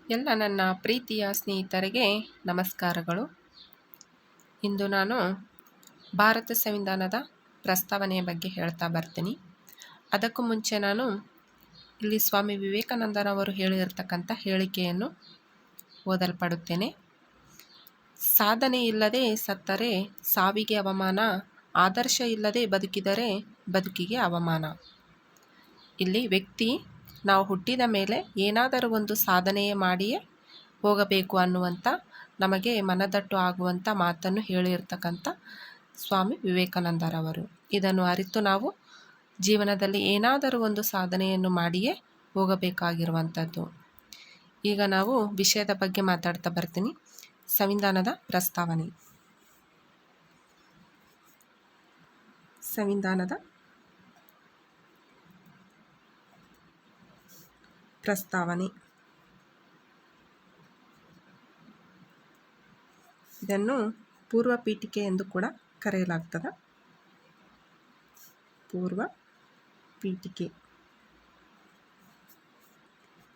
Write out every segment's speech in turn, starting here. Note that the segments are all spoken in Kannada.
ಎಲ್ಲ ನನ್ನ ಪ್ರೀತಿಯ ಸ್ನೇಹಿತರಿಗೆ ನಮಸ್ಕಾರಗಳು. ಇಂದು ನಾನು ಭಾರತ ಸಂವಿಧಾನದ ಪ್ರಸ್ತಾವನೆಯ ಬಗ್ಗೆ ಹೇಳ್ತಾ ಬರ್ತೀನಿ. ಅದಕ್ಕೂ ಮುಂಚೆ ನಾನು ಇಲ್ಲಿ ಸ್ವಾಮಿ ವಿವೇಕಾನಂದರವರು ಹೇಳಿರ್ತಕ್ಕಂಥ ಹೇಳಿಕೆಯನ್ನು ಓದಲ್ಪಡುತ್ತೇನೆ. ಸಾಧನೆ ಇಲ್ಲದೆ ಸತ್ತರೆ ಸಾವಿಗೆ ಅವಮಾನ, ಆದರ್ಶ ಇಲ್ಲದೆ ಬದುಕಿದರೆ ಬದುಕಿಗೆ ಅವಮಾನ. ಇಲ್ಲಿ ವ್ಯಕ್ತಿ ನಾವು ಹುಟ್ಟಿದ ಮೇಲೆ ಏನಾದರೂ ಒಂದು ಸಾಧನೆಯೇ ಮಾಡಿಯೇ ಹೋಗಬೇಕು ಅನ್ನುವಂಥ ನಮಗೆ ಮನದಟ್ಟು ಆಗುವಂಥ ಮಾತನ್ನು ಹೇಳಿರ್ತಕ್ಕಂಥ ಸ್ವಾಮಿ ವಿವೇಕಾನಂದರವರು. ಇದನ್ನು ಅರಿತು ನಾವು ಜೀವನದಲ್ಲಿ ಏನಾದರೂ ಒಂದು ಸಾಧನೆಯನ್ನು ಮಾಡಿಯೇ ಹೋಗಬೇಕಾಗಿರುವಂಥದ್ದು. ಈಗ ನಾವು ವಿಷಯದ ಬಗ್ಗೆ ಮಾತಾಡ್ತಾ ಬರ್ತೀನಿ. ಸಂವಿಧಾನದ ಪ್ರಸ್ತಾವನೆ. ಸಂವಿಧಾನದ ಪ್ರಸ್ತಾವನೆ ಇದನ್ನು ಪೂರ್ವ ಪೀಠಿಕೆ ಎಂದು ಕೂಡ ಕರೆಯಲಾಗ್ತದೆ. ಪೂರ್ವ ಪೀಠಿಕೆ.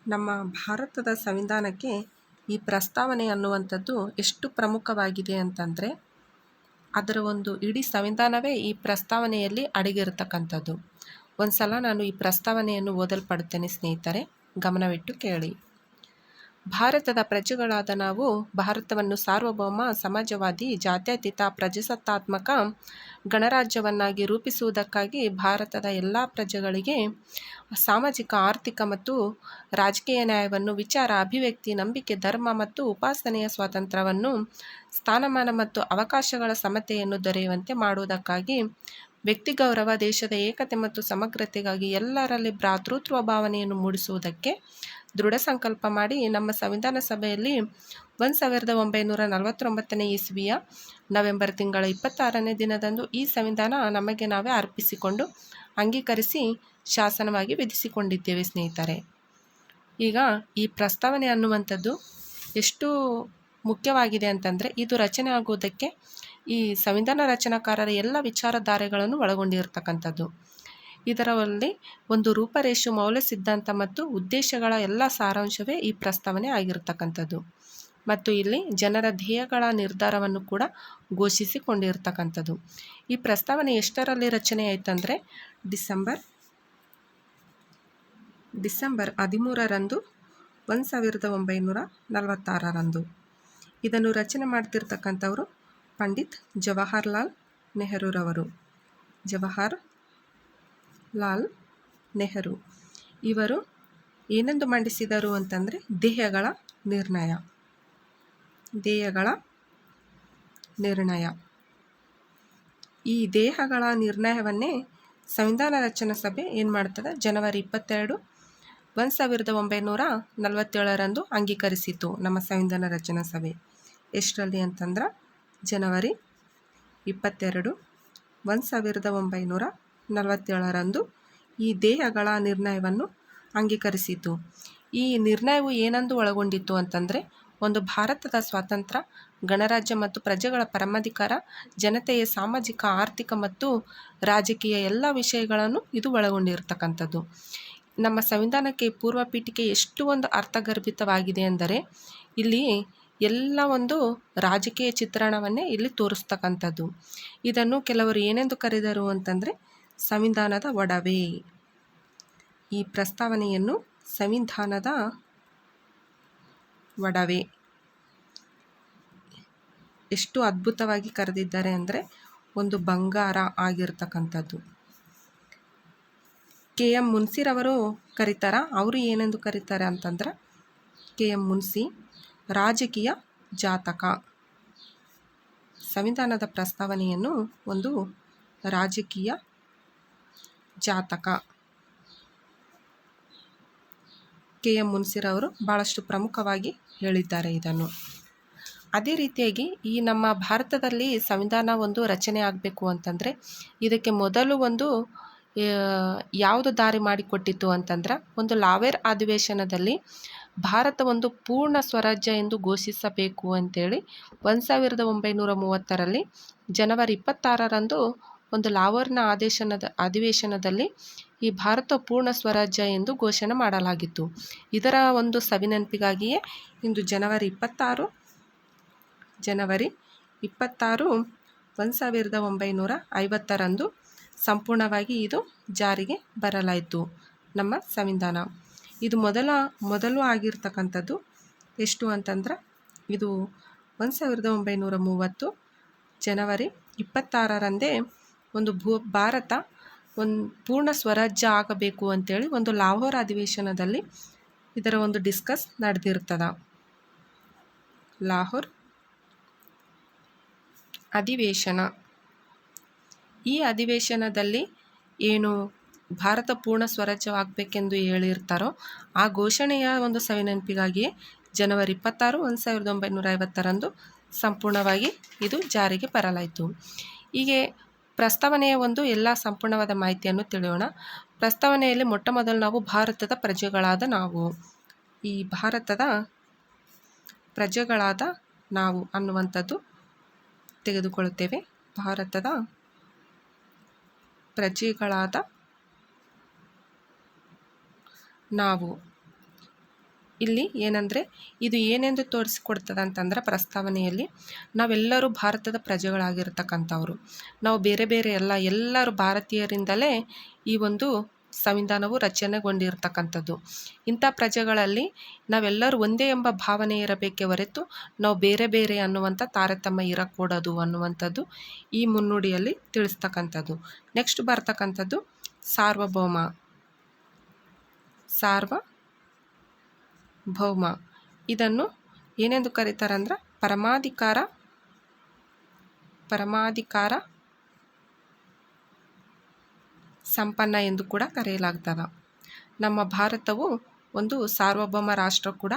ನಮ್ಮ ಭಾರತದ ಸಂವಿಧಾನಕ್ಕೆ ಈ ಪ್ರಸ್ತಾವನೆ ಅನ್ನುವಂಥದ್ದು ಎಷ್ಟು ಪ್ರಮುಖವಾಗಿದೆ ಅಂತಂದರೆ, ಅದರ ಒಂದು ಇಡೀ ಸಂವಿಧಾನವೇ ಈ ಪ್ರಸ್ತಾವನೆಯಲ್ಲಿ ಅಡಗಿರತಕ್ಕಂಥದ್ದು. ಒಂದು ಸಲ ನಾನು ಈ ಪ್ರಸ್ತಾವನೆಯನ್ನು ಓದಲ್ಪಡುತ್ತೇನೆ ಸ್ನೇಹಿತರೆ, ಗಮನವಿಟ್ಟು ಕೇಳಿ. ಭಾರತದ ಪ್ರಜೆಗಳಾದ ನಾವು ಭಾರತವನ್ನು ಸಾರ್ವಭೌಮ, ಸಮಾಜವಾದಿ, ಜಾತ್ಯತೀತ, ಪ್ರಜಾಸತ್ತಾತ್ಮಕ ಗಣರಾಜ್ಯವನ್ನಾಗಿ ರೂಪಿಸುವುದಕ್ಕಾಗಿ ಭಾರತದ ಎಲ್ಲ ಪ್ರಜೆಗಳಿಗೆ ಸಾಮಾಜಿಕ, ಆರ್ಥಿಕ ಮತ್ತು ರಾಜಕೀಯ ನ್ಯಾಯವನ್ನು, ವಿಚಾರ, ಅಭಿವ್ಯಕ್ತಿ, ನಂಬಿಕೆ, ಧರ್ಮ ಮತ್ತು ಉಪಾಸನೆಯ ಸ್ವಾತಂತ್ರ್ಯವನ್ನು, ಸ್ಥಾನಮಾನ ಮತ್ತು ಅವಕಾಶಗಳ ಸಮತೆಯನ್ನು ದೊರೆಯುವಂತೆ ಮಾಡುವುದಕ್ಕಾಗಿ, ವ್ಯಕ್ತಿ ಗೌರವ, ದೇಶದ ಏಕತೆ ಮತ್ತು ಸಮಗ್ರತೆಗಾಗಿ ಎಲ್ಲರಲ್ಲಿ ಭ್ರಾತೃತ್ವ ಭಾವನೆಯನ್ನು ಮೂಡಿಸುವುದಕ್ಕೆ ದೃಢ ಸಂಕಲ್ಪ ಮಾಡಿ ನಮ್ಮ ಸಂವಿಧಾನ ಸಭೆಯಲ್ಲಿ 1949 ಇಸ್ವಿಯ ನವೆಂಬರ್ ತಿಂಗಳ 26ನೇ ದಿನದಂದು ಈ ಸಂವಿಧಾನ ನಮಗೆ ನಾವೇ ಅರ್ಪಿಸಿಕೊಂಡು ಅಂಗೀಕರಿಸಿ ಶಾಸನವಾಗಿ ವಿಧಿಸಿಕೊಂಡಿದ್ದೇವೆ ಸ್ನೇಹಿತರೆ. ಈಗ ಈ ಪ್ರಸ್ತಾವನೆ ಅನ್ನುವಂಥದ್ದು ಎಷ್ಟು ಮುಖ್ಯವಾಗಿದೆ ಅಂತಂದರೆ, ಇದು ರಚನೆ ಆಗುವುದಕ್ಕೆ ಈ ಸಂವಿಧಾನ ರಚನಾಕಾರರ ಎಲ್ಲ ವಿಚಾರಧಾರೆಗಳನ್ನು ಒಳಗೊಂಡಿರ್ತಕ್ಕಂಥದ್ದು. ಇದರಲ್ಲಿ ಒಂದು ರೂಪರೇಷೆ, ಮೌಲ್ಯ ಸಿದ್ಧಾಂತ ಮತ್ತು ಉದ್ದೇಶಗಳ ಎಲ್ಲ ಸಾರಾಂಶವೇ ಈ ಪ್ರಸ್ತಾವನೆ ಆಗಿರ್ತಕ್ಕಂಥದ್ದು. ಮತ್ತು ಇಲ್ಲಿ ಜನರ ಧ್ಯೇಯಗಳ ನಿರ್ಧಾರವನ್ನು ಕೂಡ ಘೋಷಿಸಿಕೊಂಡಿರ್ತಕ್ಕಂಥದ್ದು. ಈ ಪ್ರಸ್ತಾವನೆ ಎಷ್ಟರಲ್ಲಿ ರಚನೆ ಆಯ್ತಂದರೆ ಡಿಸೆಂಬರ್ 13ರಂದು 1946ರಂದು. ಇದನ್ನು ರಚನೆ ಮಾಡ್ತಿರ್ತಕ್ಕಂಥವರು ಪಂಡಿತ್ ಜವಾಹರ್ಲಾಲ್ ನೆಹರೂರವರು. ಜವಾಹರ್ಲಾಲ್ ನೆಹರು ಇವರು ಏನೆಂದು ಮಂಡಿಸಿದರು ಅಂತಂದರೆ, ಧ್ಯೇಯಗಳ ನಿರ್ಣಯ. ಈ ಧ್ಯೇಯಗಳ ನಿರ್ಣಯವನ್ನೇ ಸಂವಿಧಾನ ರಚನಾ ಸಭೆ ಏನು ಮಾಡ್ತದೆ, ಜನವರಿ 22, 1947ರಂದು ಅಂಗೀಕರಿಸಿತು. ನಮ್ಮ ಸಂವಿಧಾನ ರಚನಾ ಸಭೆ ಎಷ್ಟರಲ್ಲಿ ಅಂತಂದ್ರೆ ಜನವರಿ 22, 1947ರಂದು ಈ ಧ್ಯೇಯಗಳ ನಿರ್ಣಯವನ್ನು ಅಂಗೀಕರಿಸಿತು. ಈ ನಿರ್ಣಯವು ಏನೆಂದು ಒಳಗೊಂಡಿತ್ತು ಅಂತಂದರೆ, ಒಂದು ಭಾರತದ ಸ್ವಾತಂತ್ರ್ಯ, ಗಣರಾಜ್ಯ ಮತ್ತು ಪ್ರಜೆಗಳ ಪರಮಾಧಿಕಾರ, ಜನತೆಯ ಸಾಮಾಜಿಕ, ಆರ್ಥಿಕ ಮತ್ತು ರಾಜಕೀಯ ಎಲ್ಲ ವಿಷಯಗಳನ್ನು ಇದು ಒಳಗೊಂಡಿರ್ತಕ್ಕಂಥದ್ದು. ನಮ್ಮ ಸಂವಿಧಾನಕ್ಕೆ ಪೂರ್ವ ಪೀಠಿಕೆ ಎಷ್ಟು ಒಂದು ಅರ್ಥಗರ್ಭಿತವಾಗಿದೆ ಅಂದರೆ, ಇಲ್ಲಿ ಎಲ್ಲ ಒಂದು ರಾಜಕೀಯ ಚಿತ್ರಣವನ್ನೇ ಇಲ್ಲಿ ತೋರಿಸ್ತಕ್ಕಂಥದ್ದು. ಇದನ್ನು ಕೆಲವರು ಏನೆಂದು ಕರೆದರು ಅಂತಂದರೆ ಸಂವಿಧಾನದ ಒಡವೆ. ಈ ಪ್ರಸ್ತಾವನೆಯನ್ನು ಸಂವಿಧಾನದ ಒಡವೆ ಎಷ್ಟು ಅದ್ಭುತವಾಗಿ ಕರೆದಿದ್ದಾರೆ ಅಂದರೆ, ಒಂದು ಬಂಗಾರ ಆಗಿರ್ತಕ್ಕಂಥದ್ದು. KM ಮುನ್ಸಿರವರು ಕರೀತಾರ. ಅವರು ಏನೆಂದು ಕರೀತಾರೆ ಅಂತಂದ್ರೆ, KM ಮುನ್ಸಿ ರಾಜಕೀಯ ಜಾತಕ. ಸಂವಿಧಾನದ ಪ್ರಸ್ತಾವನೆಯನ್ನು ಒಂದು ರಾಜಕೀಯ ಜಾತಕ. KM ಮುನ್ಸಿರವರು ಭಾಳಷ್ಟು ಪ್ರಮುಖವಾಗಿ ಹೇಳಿದ್ದಾರೆ ಇದನ್ನು. ಅದೇ ರೀತಿಯಾಗಿ ಈ ನಮ್ಮ ಭಾರತದಲ್ಲಿ ಸಂವಿಧಾನ ಒಂದು ರಚನೆ ಆಗಬೇಕು ಅಂತಂದರೆ, ಇದಕ್ಕೆ ಮೊದಲು ಒಂದು ಯಾವುದು ದಾರಿ ಮಾಡಿಕೊಟ್ಟಿತ್ತು ಅಂತಂದ್ರೆ, ಒಂದು ಲಾವೇರ್ ಅಧಿವೇಶನದಲ್ಲಿ ಭಾರತ ಒಂದು ಪೂರ್ಣ ಸ್ವರಾಜ್ಯ ಎಂದು ಘೋಷಿಸಬೇಕು ಅಂತೇಳಿ 1930ರಲ್ಲಿ ಜನವರಿ 26ರಂದು ಒಂದು ಲಾಹೋರ್ನ ಅಧಿವೇಶನದಲ್ಲಿ ಈ ಭಾರತ ಪೂರ್ಣ ಸ್ವರಾಜ್ಯ ಎಂದು ಘೋಷಣೆ ಮಾಡಲಾಗಿತ್ತು. ಇದರ ಒಂದು ಸವಿನೆನಪಿಗಾಗಿಯೇ ಇಂದು ಜನವರಿ 26 1950ರಂದು ಸಂಪೂರ್ಣವಾಗಿ ಇದು ಜಾರಿಗೆ ಬರಲಾಯಿತು ನಮ್ಮ ಸಂವಿಧಾನ. ಇದು ಮೊದಲು ಆಗಿರ್ತಕ್ಕಂಥದ್ದು ಎಷ್ಟು ಅಂತಂದ್ರೆ ಇದು 1930 ಜನವರಿ 26ರಂದೇ ಒಂದು ಭಾರತ ಒಂದು ಪೂರ್ಣ ಸ್ವರಾಜ್ಯ ಆಗಬೇಕು ಅಂತೇಳಿ ಒಂದು ಲಾಹೋರ್ ಅಧಿವೇಶನದಲ್ಲಿ ಇದರ ಒಂದು ಡಿಸ್ಕಸ್ ನಡೆದಿರ್ತದ. ಲಾಹೋರ್ ಅಧಿವೇಶನ. ಈ ಅಧಿವೇಶನದಲ್ಲಿ ಏನು ಭಾರತ ಪೂರ್ಣ ಸ್ವರಾಜ್ಯವಾಗಬೇಕೆಂದು ಹೇಳಿರ್ತಾರೋ ಆ ಘೋಷಣೆಯ ಒಂದು ಸವಿನೆನಪಿಗಾಗಿಯೇ ಜನವರಿ 26 1950ರಂದು ಸಂಪೂರ್ಣವಾಗಿ ಇದು ಜಾರಿಗೆ ಬರಲಾಯಿತು. ಹೀಗೆ ಪ್ರಸ್ತಾವನೆಯ ಒಂದು ಎಲ್ಲ ಸಂಪೂರ್ಣವಾದ ಮಾಹಿತಿಯನ್ನು ತಿಳಿಯೋಣ. ಪ್ರಸ್ತಾವನೆಯಲ್ಲಿ ಮೊಟ್ಟಮೊದಲು ನಾವು ಭಾರತದ ಪ್ರಜೆಗಳಾದ ನಾವು, ಈ ಭಾರತದ ಪ್ರಜೆಗಳಾದ ನಾವು ಅನ್ನುವಂಥದ್ದು ತೆಗೆದುಕೊಳ್ಳುತ್ತೇವೆ. ಭಾರತದ ಪ್ರಜೆಗಳಾದ ನಾವು. ಇಲ್ಲಿ ಏನಂದರೆ ಇದು ಏನೆಂದು ತೋರಿಸಿಕೊಡ್ತದೆ ಅಂತಂದ್ರೆ ಪ್ರಸ್ತಾವನೆಯಲ್ಲಿ ನಾವೆಲ್ಲರೂ ಭಾರತದ ಪ್ರಜೆಗಳಾಗಿರ್ತಕ್ಕಂಥವ್ರು. ನಾವು ಬೇರೆ ಬೇರೆ ಎಲ್ಲರೂ ಭಾರತೀಯರಿಂದಲೇ ಈ ಒಂದು ಸಂವಿಧಾನವು ರಚನೆಗೊಂಡಿರ್ತಕ್ಕಂಥದ್ದು. ಇಂಥ ಪ್ರಜೆಗಳಲ್ಲಿ ನಾವೆಲ್ಲರೂ ಒಂದೇ ಎಂಬ ಭಾವನೆ ಇರಬೇಕೇ ಹೊರತು ನಾವು ಬೇರೆ ಬೇರೆ ಅನ್ನುವಂಥ ತಾರತಮ್ಯ ಇರಕೂಡದು ಅನ್ನುವಂಥದ್ದು ಈ ಮುನ್ನುಡಿಯಲ್ಲಿ ತಿಳಿಸ್ತಕ್ಕಂಥದ್ದು. ನೆಕ್ಸ್ಟ್ ಬರ್ತಕ್ಕಂಥದ್ದು ಸಾರ್ವಭೌಮ. ಇದನ್ನು ಏನೆಂದು ಕರೀತಾರೆ ಅಂದ್ರೆ ಪರಮಾಧಿಕಾರ ಸಂಪನ್ನ ಎಂದು ಕೂಡ ಕರೆಯಲಾಗ್ತದೆ. ನಮ್ಮ ಭಾರತವು ಒಂದು ಸಾರ್ವಭೌಮ ರಾಷ್ಟ್ರ ಕೂಡ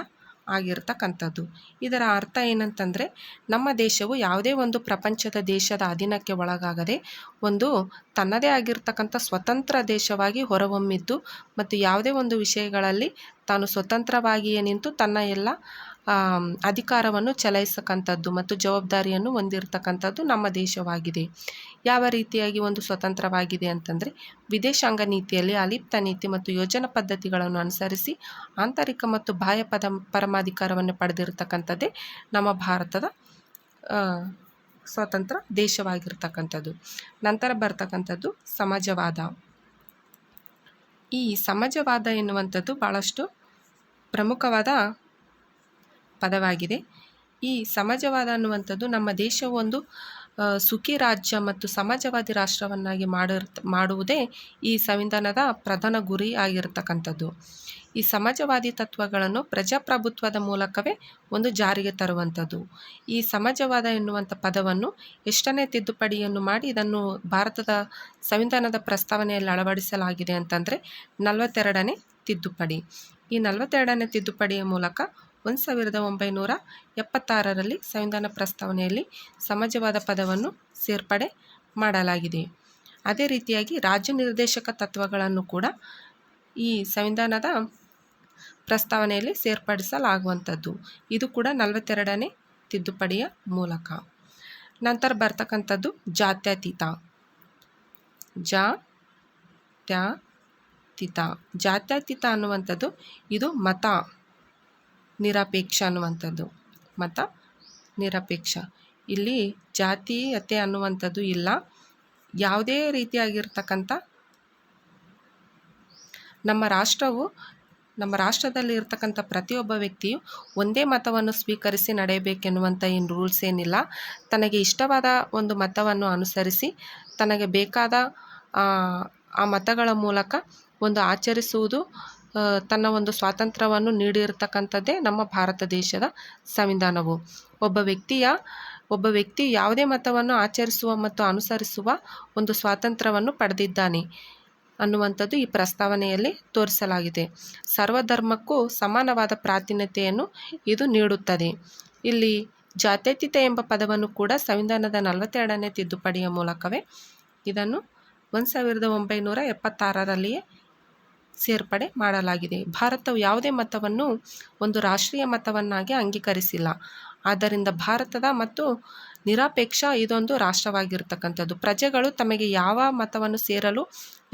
ಆಗಿರ್ತಕ್ಕಂಥದ್ದು. ಇದರ ಅರ್ಥ ಏನಂತಂದರೆ ನಮ್ಮ ದೇಶವು ಯಾವುದೇ ಒಂದು ಪ್ರಪಂಚದ ದೇಶದ ಅಧೀನಕ್ಕೆ ಒಳಗಾಗದೆ ಒಂದು ತನ್ನದೇ ಆಗಿರ್ತಕ್ಕಂಥ ಸ್ವತಂತ್ರ ದೇಶವಾಗಿ ಹೊರಹೊಮ್ಮಿದ್ದು ಮತ್ತು ಯಾವುದೇ ಒಂದು ವಿಷಯಗಳಲ್ಲಿ ತಾನು ಸ್ವತಂತ್ರವಾಗಿಯೇ ನಿಂತು ತನ್ನ ಎಲ್ಲ ಅಧಿಕಾರವನ್ನು ಚಲಾಯಿಸತಕ್ಕಂಥದ್ದು ಮತ್ತು ಜವಾಬ್ದಾರಿಯನ್ನು ಹೊಂದಿರತಕ್ಕಂಥದ್ದು ನಮ್ಮ ದೇಶವಾಗಿದೆ. ಯಾವ ರೀತಿಯಾಗಿ ಒಂದು ಸ್ವತಂತ್ರವಾಗಿದೆ ಅಂತಂದರೆ ವಿದೇಶಾಂಗ ನೀತಿಯಲ್ಲಿ ಅಲಿಪ್ತ ನೀತಿ ಮತ್ತು ಯೋಜನಾ ಪದ್ಧತಿಗಳನ್ನು ಅನುಸರಿಸಿ ಆಂತರಿಕ ಮತ್ತು ಬಾಹ್ಯ ಪರಮಾಧಿಕಾರವನ್ನು ಪಡೆದಿರತಕ್ಕಂಥದ್ದೇ ನಮ್ಮ ಭಾರತದ ಸ್ವತಂತ್ರ ದೇಶವಾಗಿರ್ತಕ್ಕಂಥದ್ದು. ನಂತರ ಬರ್ತಕ್ಕಂಥದ್ದು ಸಮಾಜವಾದ. ಈ ಸಮಾಜವಾದ ಎನ್ನುವಂಥದ್ದು ಭಾಳಷ್ಟು ಪ್ರಮುಖವಾದ ಪದವಾಗಿದೆ. ಈ ಸಮಾಜವಾದ ಅನ್ನುವಂಥದ್ದು ನಮ್ಮ ದೇಶವು ಒಂದು ಸುಖಿ ರಾಜ್ಯ ಮತ್ತು ಸಮಾಜವಾದಿ ರಾಷ್ಟ್ರವನ್ನಾಗಿ ಮಾಡುವುದೇ ಈ ಸಂವಿಧಾನದ ಪ್ರಧಾನ ಗುರಿ ಆಗಿರತಕ್ಕಂಥದ್ದು. ಈ ಸಮಾಜವಾದಿ ತತ್ವಗಳನ್ನು ಪ್ರಜಾಪ್ರಭುತ್ವದ ಮೂಲಕವೇ ಒಂದು ಜಾರಿಗೆ ತರುವಂಥದ್ದು. ಈ ಸಮಾಜವಾದ ಎನ್ನುವಂಥ ಪದವನ್ನು ಎಷ್ಟನೇ ತಿದ್ದುಪಡಿಯನ್ನು ಮಾಡಿ ಇದನ್ನು ಭಾರತದ ಸಂವಿಧಾನದ ಪ್ರಸ್ತಾವನೆಯಲ್ಲಿ ಅಳವಡಿಸಲಾಗಿದೆ ಅಂತಂದರೆ 42ನೇ ತಿದ್ದುಪಡಿ. ಈ 42ನೇ ತಿದ್ದುಪಡಿಯ ಮೂಲಕ 1976ರಲ್ಲಿ ಸಂವಿಧಾನ ಪ್ರಸ್ತಾವನೆಯಲ್ಲಿ ಸಮಾಜವಾದ ಪದವನ್ನು ಸೇರ್ಪಡೆ ಮಾಡಲಾಗಿದೆ. ಅದೇ ರೀತಿಯಾಗಿ ರಾಜ್ಯ ನಿರ್ದೇಶಕ ತತ್ವಗಳನ್ನು ಕೂಡ ಈ ಸಂವಿಧಾನದ ಪ್ರಸ್ತಾವನೆಯಲ್ಲಿ ಸೇರ್ಪಡಿಸಲಾಗುವಂಥದ್ದು. ಇದು ಕೂಡ 42ನೇ ತಿದ್ದುಪಡಿಯ ಮೂಲಕ. ನಂತರ ಬರ್ತಕ್ಕಂಥದ್ದು ಜಾತ್ಯತೀತ. ಜಾತ್ಯತೀತ ಅನ್ನುವಂಥದ್ದು ಇದು ಮತ ನಿರಪೇಕ್ಷ ಅನ್ನುವಂಥದ್ದು. ಮತ ನಿರಪೇಕ್ಷ. ಇಲ್ಲಿ ಜಾತೀಯತೆ ಅನ್ನುವಂಥದ್ದು ಇಲ್ಲ. ಯಾವುದೇ ರೀತಿಯಾಗಿರ್ತಕ್ಕಂಥ ನಮ್ಮ ರಾಷ್ಟ್ರದಲ್ಲಿ ಇರ್ತಕ್ಕಂಥ ಪ್ರತಿಯೊಬ್ಬ ವ್ಯಕ್ತಿಯು ಒಂದೇ ಮತವನ್ನು ಸ್ವೀಕರಿಸಿ ನಡೆಯಬೇಕೆನ್ನುವಂಥ ಏನು ರೂಲ್ಸ್ ಏನಿಲ್ಲ. ತನಗೆ ಇಷ್ಟವಾದ ಒಂದು ಮತವನ್ನು ಅನುಸರಿಸಿ ತನಗೆ ಬೇಕಾದ ಆ ಮತಗಳ ಮೂಲಕ ಒಂದು ಆಚರಿಸುವುದು ತನ್ನ ಒಂದು ಸ್ವಾತಂತ್ರ್ಯವನ್ನು ನೀಡಿರತಕ್ಕಂಥದ್ದೇ ನಮ್ಮ ಭಾರತ ದೇಶದ ಸಂವಿಧಾನವು. ಒಬ್ಬ ವ್ಯಕ್ತಿ ಯಾವುದೇ ಮತವನ್ನು ಆಚರಿಸುವ ಮತ್ತು ಅನುಸರಿಸುವ ಒಂದು ಸ್ವಾತಂತ್ರ್ಯವನ್ನು ಪಡೆದಿದ್ದಾನೆ ಅನ್ನುವಂಥದ್ದು ಈ ಪ್ರಸ್ತಾವನೆಯಲ್ಲಿ ತೋರಿಸಲಾಗಿದೆ. ಸರ್ವಧರ್ಮಕ್ಕೂ ಸಮಾನವಾದ ಪ್ರಾತಿನಿಧ್ಯತೆಯನ್ನು ಇದು ನೀಡುತ್ತದೆ. ಇಲ್ಲಿ ಜಾತ್ಯತೀತ ಎಂಬ ಪದವನ್ನು ಕೂಡ ಸಂವಿಧಾನದ 42ನೇ ತಿದ್ದುಪಡಿಯ ಮೂಲಕವೇ ಇದನ್ನು 1976ರಲ್ಲಿಯೇ ಸೇರ್ಪಡೆ ಮಾಡಲಾಗಿದೆ. ಭಾರತವು ಯಾವುದೇ ಮತವನ್ನು ಒಂದು ರಾಷ್ಟ್ರೀಯ ಮತವನ್ನಾಗಿ ಅಂಗೀಕರಿಸಿಲ್ಲ. ಆದ್ದರಿಂದ ಭಾರತದ ಮತ್ತು ನಿರಪೇಕ್ಷ ಇದೊಂದು ರಾಷ್ಟ್ರವಾಗಿರ್ತಕ್ಕಂಥದ್ದು. ಪ್ರಜೆಗಳು ತಮಗೆ ಯಾವ ಮತವನ್ನು ಸೇರಲು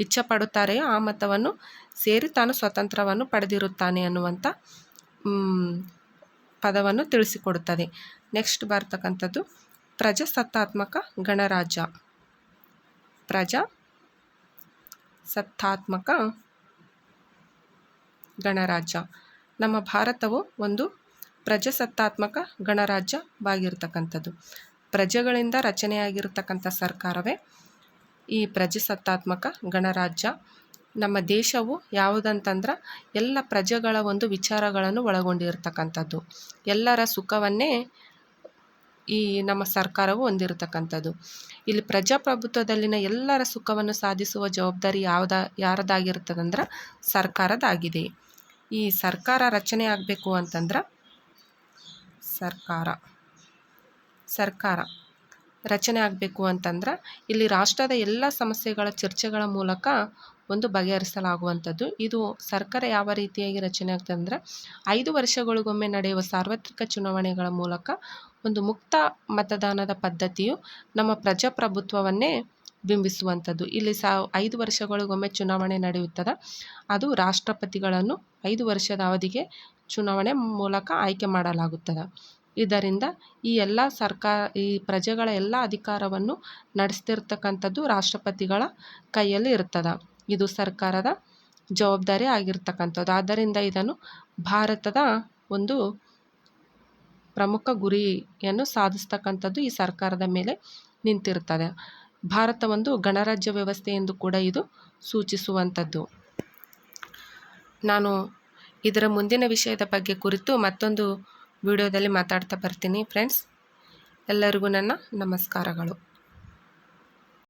ಇಚ್ಛಪಡುತ್ತಾರೆಯೋ ಆ ಮತವನ್ನು ಸೇರಿ ತಾನು ಸ್ವತಂತ್ರವನ್ನು ಪಡೆದಿರುತ್ತಾನೆ ಅನ್ನುವಂಥ ಪದವನ್ನು ತಿಳಿಸಿಕೊಡುತ್ತದೆ. ನೆಕ್ಸ್ಟ್ ಬರ್ತಕ್ಕಂಥದ್ದು ಪ್ರಜಾಸತ್ತಾತ್ಮಕ ಗಣರಾಜ್ಯ. ಪ್ರಜಾಸತ್ತಾತ್ಮಕ ಗಣರಾಜ್ಯ. ನಮ್ಮ ಭಾರತವು ಒಂದು ಪ್ರಜಾಸತ್ತಾತ್ಮಕ ಗಣರಾಜ್ಯವಾಗಿರ್ತಕ್ಕಂಥದ್ದು. ಪ್ರಜೆಗಳಿಂದ ರಚನೆಯಾಗಿರ್ತಕ್ಕಂಥ ಸರ್ಕಾರವೇ ಈ ಪ್ರಜಾಸತ್ತಾತ್ಮಕ ಗಣರಾಜ್ಯ. ನಮ್ಮ ದೇಶವು ಯಾವುದಂತಂದ್ರೆ ಎಲ್ಲ ಪ್ರಜೆಗಳ ಒಂದು ವಿಚಾರಗಳನ್ನು ಒಳಗೊಂಡಿರ್ತಕ್ಕಂಥದ್ದು. ಎಲ್ಲರ ಸುಖವನ್ನೇ ಈ ನಮ್ಮ ಸರ್ಕಾರವು ಹೊಂದಿರತಕ್ಕಂಥದ್ದು. ಇಲ್ಲಿ ಪ್ರಜಾಪ್ರಭುತ್ವದಲ್ಲಿನ ಎಲ್ಲರ ಸುಖವನ್ನು ಸಾಧಿಸುವ ಜವಾಬ್ದಾರಿ ಯಾರದಾಗಿರ್ತದಂದ್ರೆ ಸರ್ಕಾರದಾಗಿದೆ. ಈ ಸರ್ಕಾರ ರಚನೆ ಆಗಬೇಕು ಅಂತಂದ್ರೆ ಸರ್ಕಾರ ರಚನೆ ಆಗಬೇಕು ಅಂತಂದ್ರೆ ಇಲ್ಲಿ ರಾಷ್ಟ್ರದ ಎಲ್ಲ ಸಮಸ್ಯೆಗಳ ಚರ್ಚೆಗಳ ಮೂಲಕ ಒಂದು ಬಗೆಹರಿಸಲಾಗುವಂಥದ್ದು. ಇದು ಸರ್ಕಾರ ಯಾವ ರೀತಿಯಾಗಿ ರಚನೆ ಆಗ್ತದೆ ಅಂದರೆ 5 ವರ್ಷಗಳಿಗೊಮ್ಮೆ ನಡೆಯುವ ಸಾರ್ವತ್ರಿಕ ಚುನಾವಣೆಗಳ ಮೂಲಕ ಒಂದು ಮುಕ್ತ ಮತದಾನದ ಪದ್ಧತಿಯು ನಮ್ಮ ಪ್ರಜಾಪ್ರಭುತ್ವವನ್ನೇ ಬಿಂಬಿಸುವಂಥದ್ದು. ಇಲ್ಲಿ 5 ವರ್ಷಗಳಿಗೊಮ್ಮೆ ಚುನಾವಣೆ ನಡೆಯುತ್ತದೆ. ಅದು ರಾಷ್ಟ್ರಪತಿಗಳನ್ನು 5 ವರ್ಷದ ಅವಧಿಗೆ ಚುನಾವಣೆ ಮೂಲಕ ಆಯ್ಕೆ ಮಾಡಲಾಗುತ್ತದೆ. ಇದರಿಂದ ಈ ಪ್ರಜೆಗಳ ಎಲ್ಲ ಅಧಿಕಾರವನ್ನು ನಡೆಸ್ತಿರ್ತಕ್ಕಂಥದ್ದು ರಾಷ್ಟ್ರಪತಿಗಳ ಕೈಯಲ್ಲಿ ಇರ್ತದೆ. ಇದು ಸರ್ಕಾರದ ಜವಾಬ್ದಾರಿ ಆಗಿರ್ತಕ್ಕಂಥದ್ದು. ಆದ್ದರಿಂದ ಇದನ್ನು ಭಾರತದ ಒಂದು ಪ್ರಮುಖ ಗುರಿಯನ್ನು ಸಾಧಿಸ್ತಕ್ಕಂಥದ್ದು ಈ ಸರ್ಕಾರದ ಮೇಲೆ ನಿಂತಿರ್ತದೆ. ಭಾರತ ಒಂದು ಗಣರಾಜ್ಯ ವ್ಯವಸ್ಥೆ ಎಂದು ಕೂಡ ಇದು ಸೂಚಿಸುವಂಥದ್ದು. ನಾನು ಇದರ ಮುಂದಿನ ವಿಷಯದ ಬಗ್ಗೆ ಕುರಿತು ಮತ್ತೊಂದು ವಿಡಿಯೋದಲ್ಲಿ ಮಾತಾಡ್ತಾ ಬರ್ತೀನಿ ಫ್ರೆಂಡ್ಸ್. ಎಲ್ಲರಿಗೂ ನನ್ನ ನಮಸ್ಕಾರಗಳು.